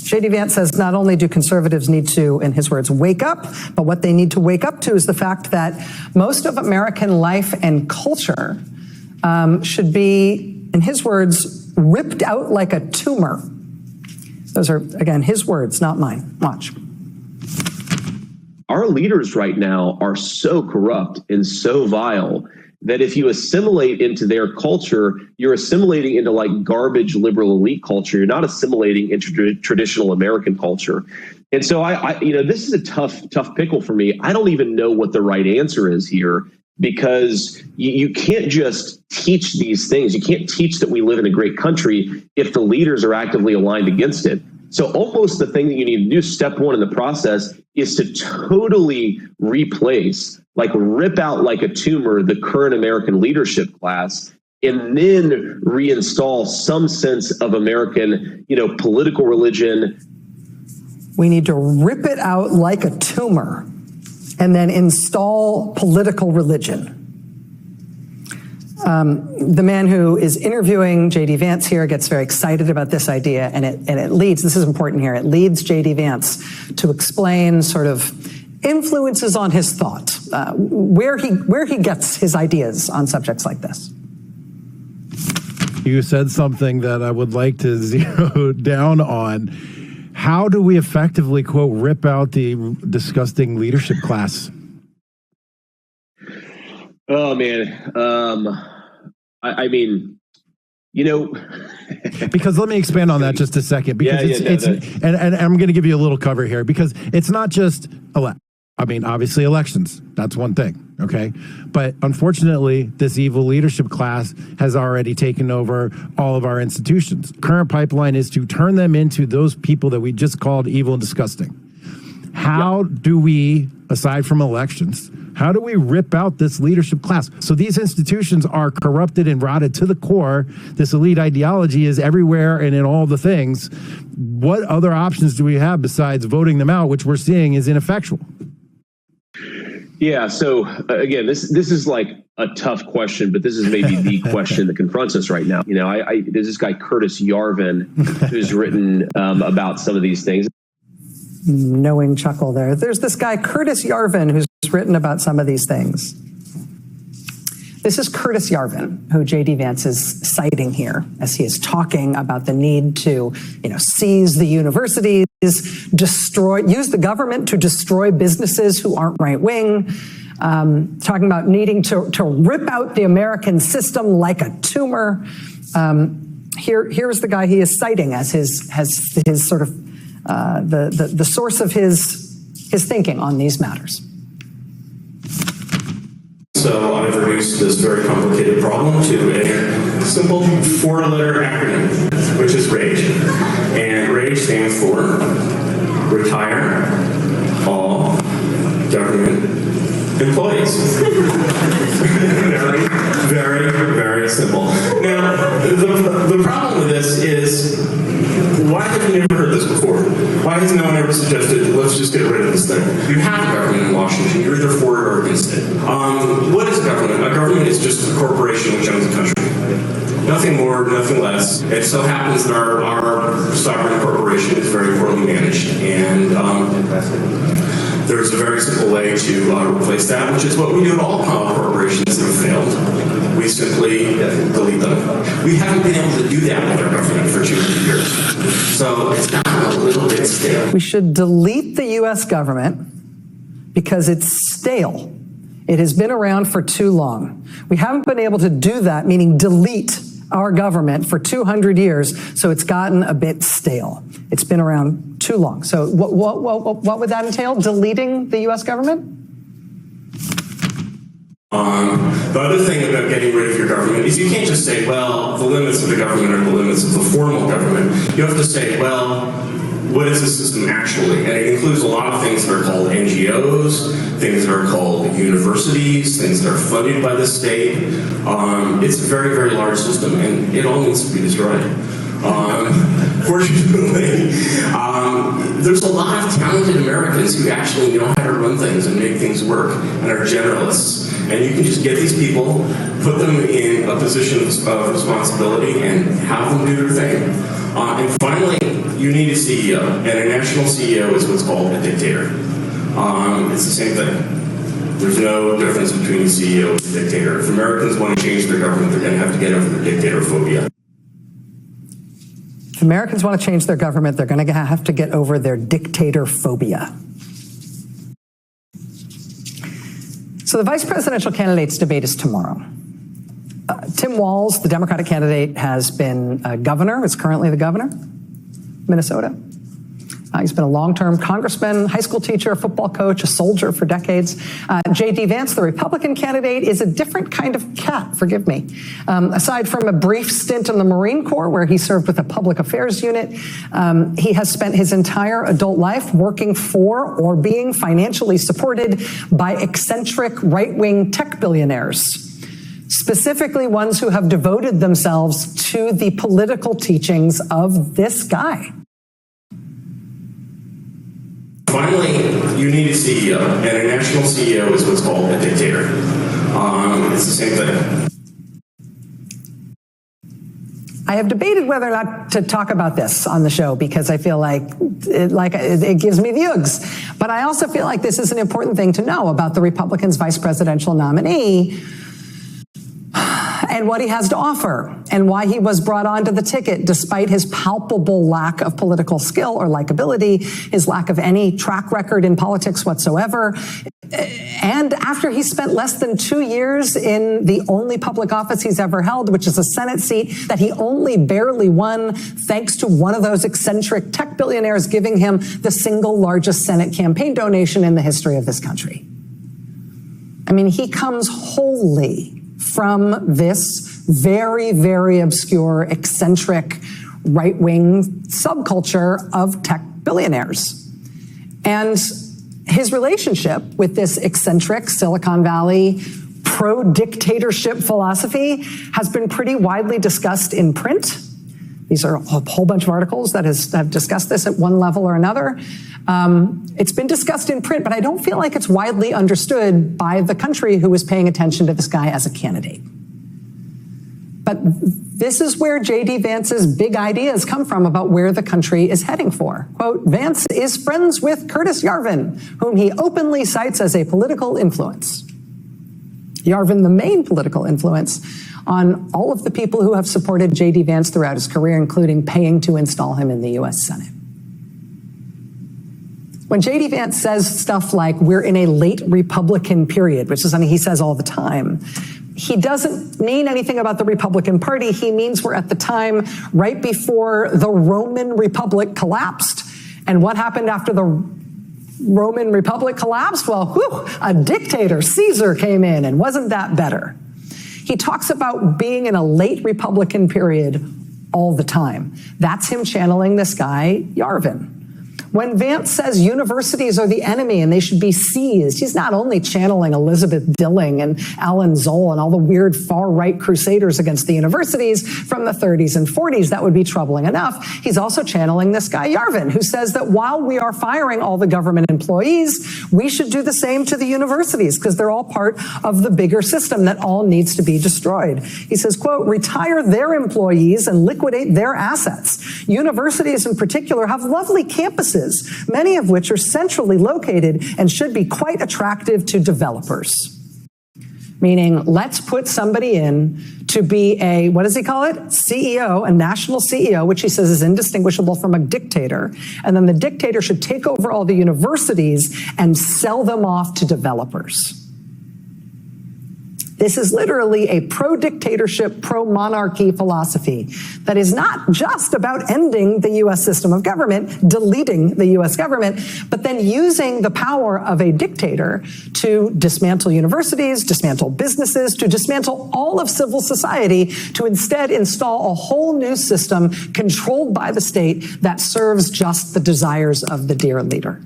JD Vance says not only do conservatives need to, in his words, wake up, but what they need to wake up to is the fact that most of American life and culture should be, in his words, ripped out like a tumor. Those are, again, his words, not mine. Watch. Our leaders right now are so corrupt and so vile that if you assimilate into their culture, you're assimilating into like garbage liberal elite culture. You're not assimilating into traditional American culture. And so this is a tough pickle for me. I don't even know what the right answer is here, because you can't just teach these things. You can't teach that we live in a great country if the leaders are actively aligned against it. So almost the thing that you need to do, step one in the process, is to totally replace, like rip out like a tumor, the current American leadership class, and then reinstall some sense of American, political religion. We need to rip it out like a tumor and then install political religion. The man who is interviewing JD Vance here gets very excited about this idea, and it leads, this is important here, it leads JD Vance to explain sort of influences on his thought, where he gets his ideas on subjects like this. You said something that I would like to zero down on. How do we effectively, quote, rip out the disgusting leadership class? Oh, man. Because let me expand on that just a second, because and I'm going to give you a little cover here, because it's not just obviously elections, that's one thing. Okay. But unfortunately, this evil leadership class has already taken over all of our institutions. Current pipeline is to turn them into those people that we just called evil and disgusting. How do we, aside from elections, how do we rip out this leadership class? So these institutions are corrupted and rotted to the core. This elite ideology is everywhere and in all the things. What other options do we have besides voting them out, which we're seeing is ineffectual? Yeah. So again, this is like a tough question, but this is maybe the question that confronts us right now. There's this guy, Curtis Yarvin, who's written about some of these things. Knowing chuckle there. There's this guy, Curtis Yarvin, who's written about some of these things. This is Curtis Yarvin, who JD Vance is citing here as he is talking about the need to, seize the universities, use the government to destroy businesses who aren't right-wing, talking about needing to rip out the American system like a tumor. Here's the guy he is citing as his sort of the source of his thinking on these matters. So I've reduced this very complicated problem to a simple 4-letter acronym, which is RAGE. And RAGE stands for Retire All Government Employees. Very, very, very simple. Now, the problem with this is, why have you never heard this before? Why has no one ever suggested, let's just get rid of this thing? You have a government in Washington. You're either for it or against it. What is a government? A government is just a corporation which owns a country. Nothing more, nothing less. It so happens that our sovereign corporation is very poorly managed. And there's a very simple way to replace that, which is what we do at all corporations that have failed. We simply delete them. We haven't been able to do that with our government for 200 years. So it's gotten a little bit stale. We should delete the U.S. government because it's stale. It has been around for too long. We haven't been able to do that, meaning delete our government for 200 years, so it's gotten a bit stale. It's been around too long. So what would that entail, deleting the U.S. government? The other thing about getting rid of your government is you can't just say, well, the limits of the government are the limits of the formal government. You have to say, well, what is the system actually? And it includes a lot of things that are called NGOs, things that are called universities, things that are funded by the state. It's a very, very large system, and it all needs to be destroyed. Fortunately, there's a lot of talented Americans who actually know how to run things and make things work and are generalists. And you can just get these people, put them in a position of responsibility, and have them do their thing. And finally, you need a CEO, and a national CEO is what's called a dictator. It's the same thing. There's no difference between a CEO and a dictator. If Americans want to change their government, they're going to have to get over their dictator phobia. If Americans want to change their government, they're going to have to get over their dictator phobia. So the vice presidential candidates debate is tomorrow. Tim Walz, the Democratic candidate, has been a governor, is currently the governor of Minnesota. He's been a long-term congressman, high school teacher, football coach, a soldier for decades. JD Vance, the Republican candidate, is a different kind of cat, forgive me. Aside from a brief stint in the Marine Corps where he served with a public affairs unit, he has spent his entire adult life working for or being financially supported by eccentric right-wing tech billionaires, specifically ones who have devoted themselves to the political teachings of this guy. Finally, you need a CEO, and a national CEO is what's called a dictator. It's the same thing. I have debated whether or not to talk about this on the show because I feel like it gives me the oogs. But I also feel like this is an important thing to know about the Republicans' vice presidential nominee and what he has to offer and why he was brought onto the ticket despite his palpable lack of political skill or likability, his lack of any track record in politics whatsoever. And after he spent less than 2 years in the only public office he's ever held, which is a Senate seat that he only barely won thanks to one of those eccentric tech billionaires giving him the single largest Senate campaign donation in the history of this country. I mean, he comes wholly from this very, very obscure, eccentric, right-wing subculture of tech billionaires. And his relationship with this eccentric Silicon Valley pro-dictatorship philosophy has been pretty widely discussed in print. These are a whole bunch of articles that have discussed this at one level or another. It's been discussed in print, but I don't feel like it's widely understood by the country who is paying attention to this guy as a candidate. But this is where JD Vance's big ideas come from about where the country is heading for. Quote, Vance is friends with Curtis Yarvin, whom he openly cites as a political influence. Yarvin, the main political influence on all of the people who have supported JD Vance throughout his career, including paying to install him in the U.S. Senate. When JD Vance says stuff like, we're in a late Republican period, which is something he says all the time, he doesn't mean anything about the Republican Party. He means we're at the time right before the Roman Republic collapsed. And what happened after the Roman Republic collapsed? Well, a dictator, Caesar, came in, and wasn't that better? He talks about being in a late Republican period all the time. That's him channeling this guy, Yarvin. When Vance says universities are the enemy and they should be seized, he's not only channeling Elizabeth Dilling and Alan Zoll and all the weird far-right crusaders against the universities from the 30s and 40s. That would be troubling enough. He's also channeling this guy, Yarvin, who says that while we are firing all the government employees, we should do the same to the universities because they're all part of the bigger system that all needs to be destroyed. He says, quote, retire their employees and liquidate their assets. Universities in particular have lovely campuses, many of which are centrally located and should be quite attractive to developers. Meaning, let's put somebody in to be a, what does he call it? CEO, a national CEO, which he says is indistinguishable from a dictator. And then the dictator should take over all the universities and sell them off to developers. This is literally a pro-dictatorship, pro-monarchy philosophy that is not just about ending the U.S. system of government, deleting the U.S. government, but then using the power of a dictator to dismantle universities, dismantle businesses, to dismantle all of civil society, to instead install a whole new system controlled by the state that serves just the desires of the dear leader.